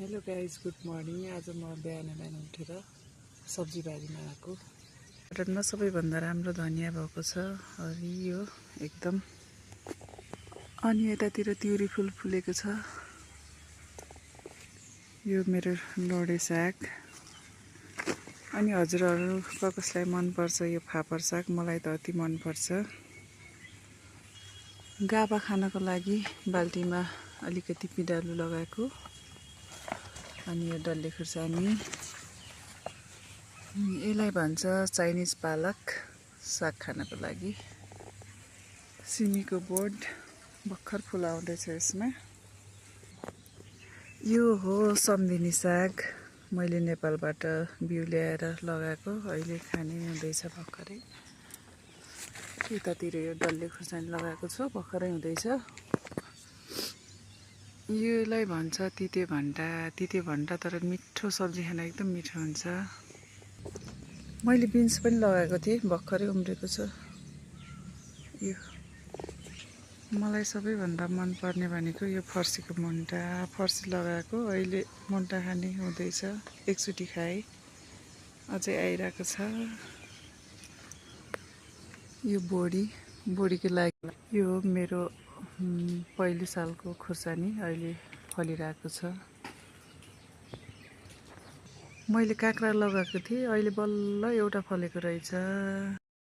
Hello guys, good morning. आज म बिहान उठेर सब्जी बारीमा आएको। गार्डनमा सबैभन्दा राम्रो धनिया भएको छ, हरियो एकदम। अनि यतातिर तिउरी फुल फुलेको छ। यो मेरो लोडे साग। अनि हजुरहरू कसलाई मनपर्छ यो फापर साग? मलाई त अति मनपर्छ। गाभा खानको लागि बाल्टीमा अलिकति पिँडालु लगाएको। अनि यो डल्ले खुर्सानी, यसलाई भन्छ चाइनिज पालक, साग खानको लागि। सिमीको बोट भर्खर फुल आउँदैछ यसमा। यो हो सम्धिनी साग, मैले नेपालबाट बिउ ल्याएर लगाएको, अहिले खाने हुँदैछ भर्खरै। यतातिर यो डल्ले खुर्सानी लगाएको छु, भर्खरै हुँदैछ। यसलाई भन्छ तिते भन्टा, तर मिठो सब्जी खान एकदम मिठो हुन्छ। मैले बिन्स पनि लगाएको थिएँ, भर्खरै उम्रेको छ। यो मलाई सबैभन्दा मनपर्ने भनेको यो फर्सीको मुन्टा। फर्सी लगाएको, अहिले मुन्टा खाने हुँदैछ। एकचोटि खाएँ, अझै आइरहेको छ। यो बोडीको लागि यो हो मेरो पहिलो सालको खुर्सानी, अहिले फलिरहेको छ। मैले काँक्रा लगाएको थिएँ, अहिले बल्ल एउटा फलेको रहेछ।